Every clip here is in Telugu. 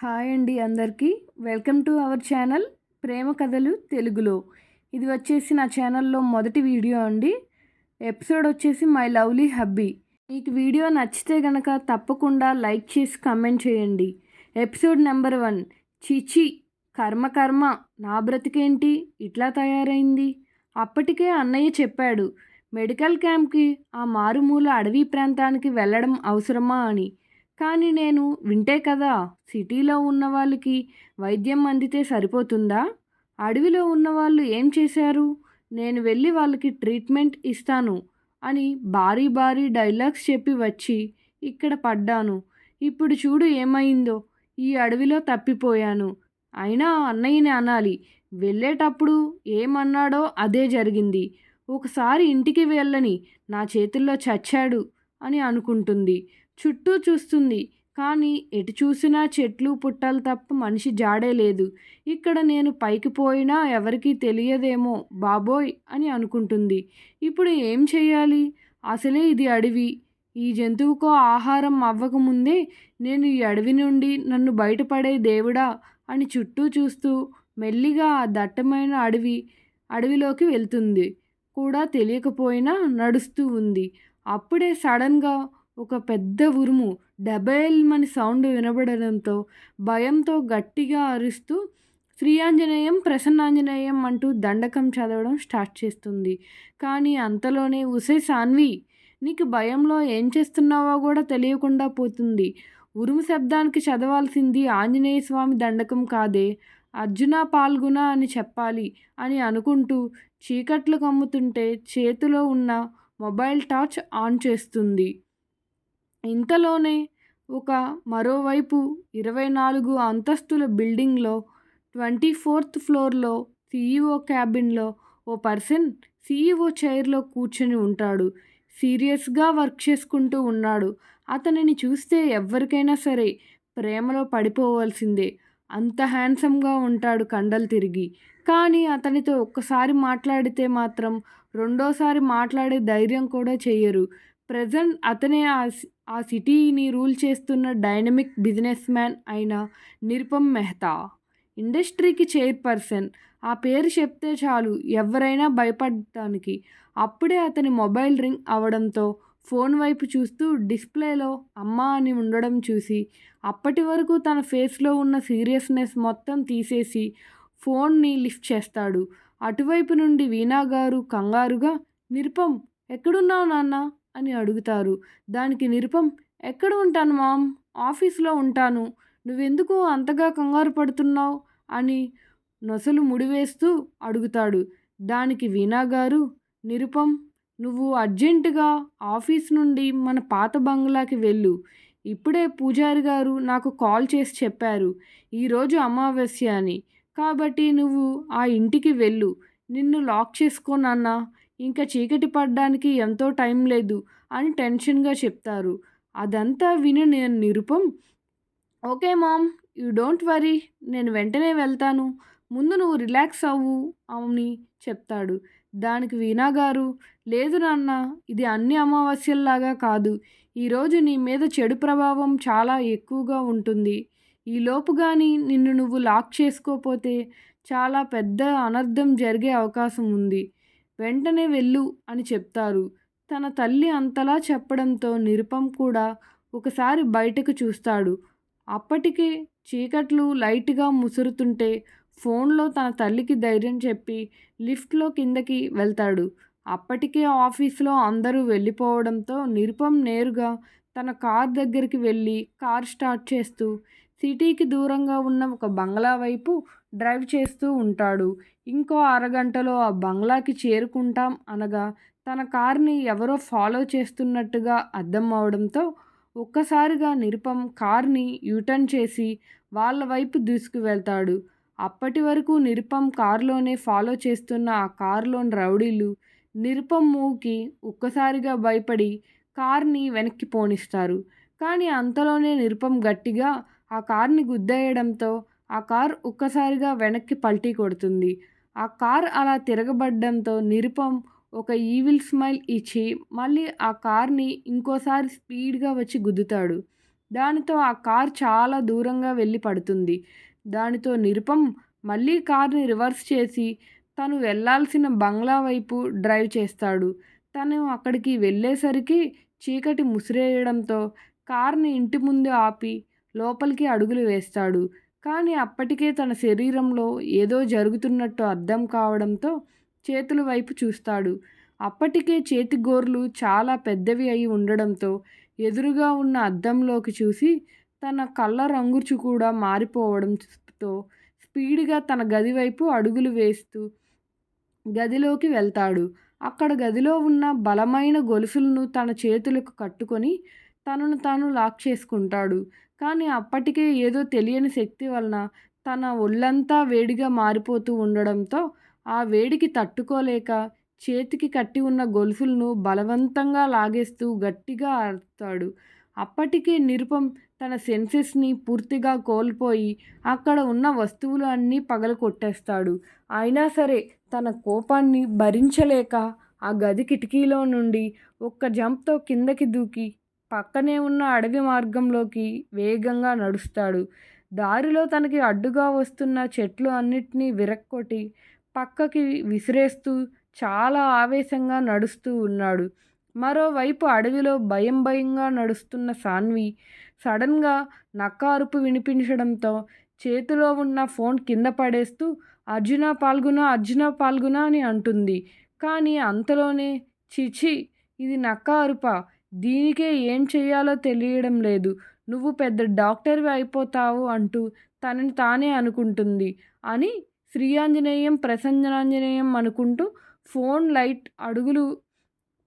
హాయ్ అండి అందరికీ. వెల్కమ్ టు అవర్ ఛానల్ ప్రేమ కథలు తెలుగులో. ఇది వచ్చేసి నా ఛానల్లో మొదటి వీడియో అండి. ఎపిసోడ్ వచ్చేసి మై లవ్లీ హబ్బీ. మీకు వీడియో నచ్చితే గనక తప్పకుండా లైక్ చేసి కమెంట్ చేయండి. Episode number 1. చీచీ, కర్మ కర్మ, నా బ్రతికేంటి ఇట్లా తయారైంది. అప్పటికే అన్నయ్య చెప్పాడు, మెడికల్ క్యాంప్కి ఆ మారుమూల అడవి ప్రాంతానికి వెళ్ళడం అవసరమా అని. కానీ నేను వింటే కదా సిటీలో ఉన్న వాళ్ళకి వైద్యం అందితే సరిపోతుందా? అడవిలో ఉన్నవాళ్ళు ఏం చేశారు? నేను వెళ్ళి వాళ్ళకి ట్రీట్మెంట్ ఇస్తాను అని భారీ భారీ డైలాగ్స్ చెప్పి వచ్చి ఇక్కడ పడ్డాను. ఇప్పుడు చూడు ఏమైందో. ఈ అడవిలో తప్పిపోయాను. అయినా అన్నయ్యని అనాలి. వెళ్ళేటప్పుడు ఏమన్నాడో అదే జరిగింది. ఒకసారి ఇంటికి వెళ్ళని నా చేతుల్లో చచ్చాడు అని అనుకుంటుంది. చుట్టూ చూస్తుంది. కానీ ఎటు చూసినా చెట్లు పుట్టలు తప్ప మనిషి జాడే లేదు. ఇక్కడ నేను పైకి పోయినా ఎవరికీ తెలియదేమో బాబోయ్ అని అనుకుంటుంది. ఇప్పుడు ఏం చెయ్యాలి? అసలే ఇది అడవి. ఈ జంతువుకో ఆహారం అవ్వకముందే నేను ఈ అడవి నుండి నన్ను బయటపడే దేవుడా అని చుట్టూ చూస్తూ మెల్లిగా ఆ దట్టమైన అడవిలోకి వెళ్తుంది. కూడా తెలియకపోయినా నడుస్తూ ఉంది. అప్పుడే సడన్గా ఒక పెద్ద ఉరుము డబేల్మని సౌండ్ వినబడడంతో భయంతో గట్టిగా అరుస్తూ శ్రీ ఆంజనేయం ప్రసన్నాంజనేయం అంటూ దండకం చదవడం స్టార్ట్ చేస్తుంది. కానీ అంతలోనే ఉసే సాన్వి, నీకు భయంలో ఏం చేస్తున్నావో కూడా తెలియకుండా పోతుంది. ఉరుము శబ్దానికి చదవాల్సింది ఆంజనేయ స్వామి దండకం కాదే, అర్జున పాల్గొన అని చెప్పాలి అని అనుకుంటూ చీకట్లు కమ్ముతుంటే చేతిలో ఉన్న మొబైల్ టార్చ్ ఆన్ చేస్తుంది. ఇంతలోనే మరోవైపు 24 అంతస్తుల బిల్డింగ్లో 24th ఫ్లోర్లో సీఈఓ క్యాబిన్లో ఓ పర్సన్ సీఈఓ చైర్లో కూర్చొని ఉంటాడు. సీరియస్గా వర్క్ చేసుకుంటూ ఉన్నాడు. అతనిని చూస్తే ఎవరికైనా సరే ప్రేమలో పడిపోవాల్సిందే. అంత హ్యాండ్సమ్గా ఉంటాడు కండలు తిరిగి. కానీ అతనితో ఒక్కసారి మాట్లాడితే మాత్రం రెండోసారి మాట్లాడే ధైర్యం కూడా చెయ్యరు. ప్రెజెంట్ అతనే ఆ సిటీని రూల్ చేస్తున్న డైనమిక్ బిజినెస్ మ్యాన్ అయిన నిరుపమ్ మెహతా. ఇండస్ట్రీకి చైర్పర్సన్. ఆ పేరు చెప్తే చాలు ఎవరైనా భయపడటానికి. అప్పుడే అతని మొబైల్ రింగ్ అవడంతో ఫోన్ వైపు చూస్తూ డిస్ప్లేలో అమ్మా అని ఉండడం చూసి అప్పటి వరకు తన ఫేస్లో ఉన్న సీరియస్నెస్ మొత్తం తీసేసి ఫోన్ని లిఫ్ట్ చేస్తాడు. అటువైపు నుండి వీణా గారు కంగారుగా, నిరుపమ్ ఎక్కడున్నావు నాన్న అని అడుగుతారు. దానికి నిరుపమ్, ఎక్కడ ఉంటాను మామ్, ఆఫీస్లో ఉంటాను. నువ్వెందుకు అంతగా కంగారు పడుతున్నావు అని నొసలు ముడివేస్తూ అడుగుతాడు. దానికి వీణా గారు, నిరుపమ్ నువ్వు అర్జెంటుగా ఆఫీస్ నుండి మన పాత బంగ్లాకి వెళ్ళు. ఇప్పుడే పూజారి గారు నాకు కాల్ చేసి చెప్పారు ఈరోజు అమావాస్య అని. కాబట్టి నువ్వు ఆ ఇంటికి వెళ్ళు. నిన్ను లాక్ చేసుకో నాన్న, ఇంకా చీకటి పడ్డానికి ఎంతో టైం లేదు అని టెన్షన్గా చెప్తారు. అదంతా విని నేను Nirupam, okay ma'am, you don't worry, నేను వెంటనే వెళ్తాను, ముందు నువ్వు రిలాక్స్ అవ్వు అని చెప్తాడు. దానికి వీణా గారు, లేదు నాన్న, ఇది అన్ని అమావాస్యల్లాగా కాదు. ఈరోజు నీ మీద చెడు ప్రభావం చాలా ఎక్కువగా ఉంటుంది. ఈలోపు కానీ నిన్ను నువ్వు లాక్ చేసుకోపోతే చాలా పెద్ద అనర్థం జరిగే అవకాశం ఉంది. వెంటనే వెళ్ళు అని చెప్తారు. తన తల్లి అంతలా చెప్పడంతో నిరుపమ్ కూడా ఒకసారి బయటకు చూస్తాడు. అప్పటికే చీకట్లు లైట్గా ముసురుతుంటే ఫోన్లో తన తల్లికి ధైర్యం చెప్పి లిఫ్ట్లో కిందకి వెళ్తాడు. అప్పటికే ఆఫీస్లో అందరూ వెళ్ళిపోవడంతో నిరుపమ్ నేరుగా తన కార్ దగ్గరికి వెళ్ళి కార్ స్టార్ట్ చేస్తూ సిటీకి దూరంగా ఉన్న ఒక బంగ్లా వైపు డ్రైవ్ చేస్తూ ఉంటాడు. ఇంకో అరగంటలో ఆ బంగ్లాకి చేరుకుంటాం అనగా తన కార్ని ఎవరో ఫాలో చేస్తున్నట్టుగా అర్థం అవడంతో ఒక్కసారిగా నిరుపమ్ కార్ని యూటర్న్ చేసి వాళ్ళ వైపు దూసుకువెళ్తాడు. అప్పటి వరకు నిరుపమ్ కారులోనే ఫాలో చేస్తున్న ఆ కారులోని రౌడీలు నిరుపమ్ మూవ్కి ఒక్కసారిగా భయపడి కార్ని వెనక్కి పోనిస్తారు. కానీ అంతలోనే నిరుపమ్ గట్టిగా ఆ కార్ని గుద్దేయడంతో ఆ కార్ ఒక్కసారిగా వెనక్కి పల్టీ కొడుతుంది. ఆ కార్ అలా తిరగబడ్డంతో నిరుపమ్ ఒక ఈవిల్ స్మైల్ ఇచ్చి మళ్ళీ ఆ కార్ని ఇంకోసారి స్పీడ్గా వచ్చి గుద్దుతాడు. దానితో ఆ కార్ చాలా దూరంగా వెళ్ళి పడుతుంది. దానితో నిరుపం మళ్ళీ కార్‌ని రివర్స్ చేసి తను వెళ్ళాల్సిన బంగ్లా వైపు డ్రైవ్ చేస్తాడు. తను అక్కడికి వెళ్ళేసరికి చీకటి ముసిరేయడంతో కార్‌ని ఇంటి ముందు ఆపి లోపలికి అడుగులు వేస్తాడు. కానీ అప్పటికే తన శరీరంలో ఏదో జరుగుతున్నట్టు అర్థం కావడంతో చేతుల వైపు చూస్తాడు. అప్పటికే చేతి గోర్లు చాలా పెద్దవి అయి ఉండడంతో ఎదురుగా ఉన్న అద్దంలోకి చూసి తన కళ్ళ రంగు కూడా మారిపోవడంతో స్పీడ్‌గా తన గది వైపు అడుగులు వేస్తూ గదిలోకి వెళ్తాడు. అక్కడ గదిలో ఉన్న బలమైన గొలుసులను తన చేతులకు కట్టుకొని తనను తాను లాక్ చేసుకుంటాడు. కానీ అప్పటికే ఏదో తెలియని శక్తి వలన తన ఒళ్ళంతా వేడిగా మారిపోతూ ఉండడంతో ఆ వేడికి తట్టుకోలేక చేతికి కట్టి ఉన్న గొలుసులను బలవంతంగా లాగేస్తూ గట్టిగా అరుస్తాడు. అప్పటికే నిరుపం తన సెన్సెస్‌ని పూర్తిగా కోల్పోయి అక్కడ ఉన్న వస్తువులు అన్నీ పగలగొట్టేస్తాడు. అయినా సరే తన కోపాన్ని భరించలేక ఆ గది కిటికీలో నుండి ఒక్క జంప్‌తో కిందకి దూకి పక్కనే ఉన్న అడవి మార్గంలోకి వేగంగా నడుస్తాడు. దారిలో తనకి అడ్డుగా వస్తున్న చెట్లు అన్నిటినీ విరక్కొట్టి పక్కకి విసిరేస్తూ చాలా ఆవేశంగా నడుస్తూ ఉన్నాడు. మరోవైపు అడవిలో భయం భయంగా నడుస్తున్న సాన్వి సడన్‌గా నక్క అరుపు వినిపించడంతో చేతిలో ఉన్న ఫోన్ కింద పడేస్తూ అర్జున పాల్గుణ, అర్జున పాల్గుణ అని అంటుంది. కానీ అంతలోనే ఛీ! ఇది నక్క అరుపా? దీనికే ఏం చెయ్యాలో తెలియడం లేదు. నువ్వు పెద్ద డాక్టర్‌వి అయిపోతావు అంటూ తనని తానే అనుకుంటుంది అని శ్రీయాంజనేయం ప్రసన్నాంజనేయం అనుకుంటూ ఫోన్ లైట్ అడుగులు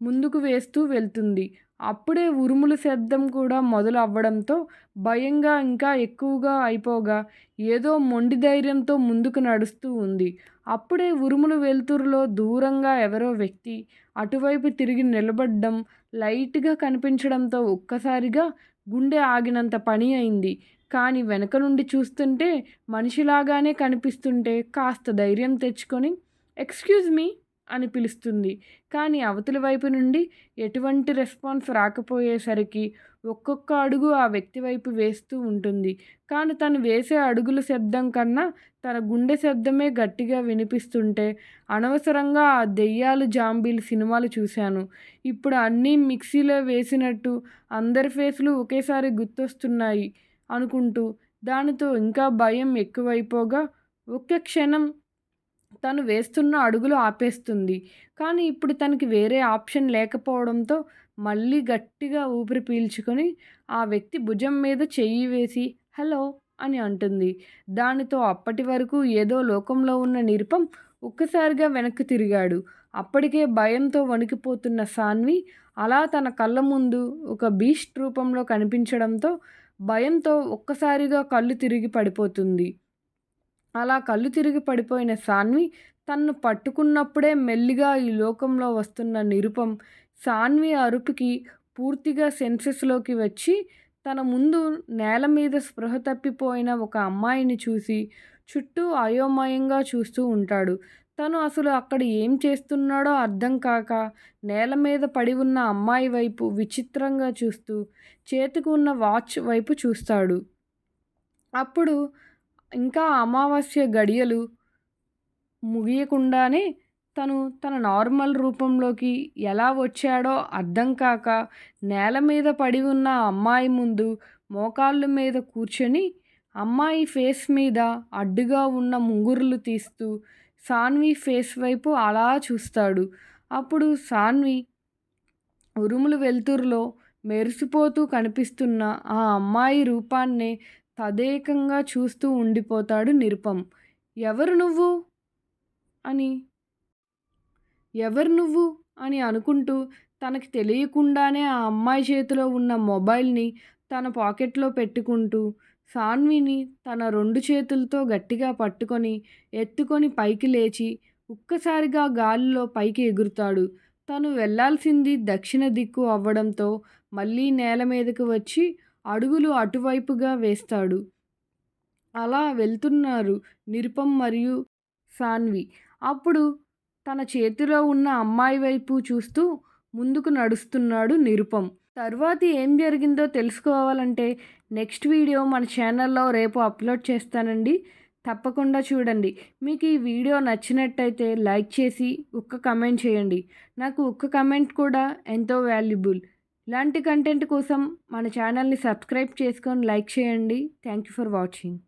ముందుకు వేస్తూ వెళ్తుంది. అప్పుడే ఉరుముల శబ్దం కూడా మొదలు అవ్వడంతో భయంగా ఇంకా ఎక్కువగా అయిపోగా ఏదో మొండి ధైర్యంతో ముందుకు నడుస్తూ ఉంది. అప్పుడే ఉరుముల వెలుతురులో దూరంగా ఎవరో వ్యక్తి అటువైపు తిరిగి నిలబడ్డం లైట్‌గా కనిపించడంతో ఒక్కసారిగా గుండె ఆగినంత పని అయింది. కానీ వెనక నుండి చూస్తుంటే మనిషిలాగానే కనిపిస్తుంటే కాస్త ధైర్యం తెచ్చుకొని ఎక్స్‌క్యూజ్ మీ అని పిలుస్తుంది. కానీ అవతలి వైపు నుండి ఎటువంటి రెస్పాన్స్ రాకపోయేసరికి ఒక్కొక్క అడుగు ఆ వ్యక్తి వైపు వేస్తూ ఉంటుంది. కానీ తను వేసే అడుగుల శబ్దం కన్నా తన గుండె శబ్దమే గట్టిగా వినిపిస్తుంటే అనవసరంగా ఆ దెయ్యాలు జాంబీలు సినిమాలు చూశాను. ఇప్పుడు అన్నీ మిక్సీలో వేసినట్టు అందరి ఫేసులు ఒకేసారి గుర్తొస్తున్నాయి అనుకుంటూ దానితో ఇంకా భయం ఎక్కువైపోగా ఒక్క క్షణం తను వేస్తున్న అడుగులు ఆపేస్తుంది. కానీ ఇప్పుడు తనకి వేరే ఆప్షన్ లేకపోవడంతో మళ్ళీ గట్టిగా ఊపిరి పీల్చుకొని ఆ వ్యక్తి భుజం మీద చెయ్యి వేసి హలో అని అంటుంది. దానితో అప్పటి వరకు ఏదో లోకంలో ఉన్న నిరుపం ఒక్కసారిగా వెనక్కి తిరిగాడు. అప్పటికే భయంతో వణికిపోతున్న సాన్వి అలా తన కళ్ళ ముందు ఒక బీస్ట్ రూపంలో కనిపించడంతో భయంతో ఒక్కసారిగా కళ్ళు తిరిగి పడిపోతుంది. అలా కళ్ళు తిరిగి పడిపోయిన సాన్వి తన్ను పట్టుకున్నప్పుడే మెల్లిగా ఈ లోకంలో వస్తున్న నిరుపం సాన్వి అరుపుకి పూర్తిగా సెన్సెస్లోకి వచ్చి తన ముందు నేల మీద స్పృహ తప్పిపోయిన ఒక అమ్మాయిని చూసి చుట్టూ అయోమయంగా చూస్తూ ఉంటాడు. తను అసలు అక్కడ ఏం చేస్తున్నాడో అర్థం కాక నేల మీద పడి ఉన్న అమ్మాయి వైపు విచిత్రంగా చూస్తూ చేతికి ఉన్న వాచ్ వైపు చూస్తాడు. అప్పుడు ఇంకా అమావాస్య గడియలు ముగియకుండానే తను తన నార్మల్ రూపంలోకి ఎలా వచ్చాడో అర్థం కాక నేల మీద పడి ఉన్న అమ్మాయి ముందు మోకాళ్ళ మీద కూర్చొని అమ్మాయి ఫేస్ మీద అడ్డుగా ఉన్న ముంగురులు తీస్తూ సాన్వి ఫేస్ వైపు అలా చూస్తాడు. అప్పుడు సాన్వి ఉరుముల వెలుతురులో మెరిసిపోతూ కనిపిస్తున్న ఆ అమ్మాయి రూపాన్నే తదేకంగా చూస్తూ ఉండిపోతాడు నిరుపం. ఎవరు నువ్వు అని ఎవరు నువ్వు అని అనుకుంటూ తనకి తెలియకుండానే ఆ అమ్మాయి చేతిలో ఉన్న మొబైల్ని తన పాకెట్లో పెట్టుకుంటూ సాన్విని తన 2 చేతులతో గట్టిగా పట్టుకొని ఎత్తుకొని పైకి లేచి ఒక్కసారిగా గాలిలో పైకి ఎగురుతాడు. తను వెళ్ళాల్సింది దక్షిణ దిక్కు అవ్వడంతో మళ్ళీ నేల మీదకు వచ్చి అడుగులు అటువైపుగా వేస్తాడు. అలా వెళ్తున్నారు నిరుపం మరియు సాన్వి. అప్పుడు తన చేతిలో ఉన్న అమ్మాయి వైపు చూస్తూ ముందుకు నడుస్తున్నాడు నిరుపం. తరువాతి ఏం జరిగిందో తెలుసుకోవాలంటే నెక్స్ట్ వీడియో మన ఛానల్లో రేపు అప్లోడ్ చేస్తానండి. తప్పకుండా చూడండి. మీకు ఈ వీడియో నచ్చినట్టయితే లైక్ చేసి ఒక్క కమెంట్ చేయండి. నాకు ఒక్క కమెంట్ కూడా ఎంతో వాల్యుబుల్. ఇలాంటి కంటెంట్ కోసం మన ఛానల్ని సబ్స్క్రైబ్ చేసుకొని లైక్ చేయండి. Thank you for watching.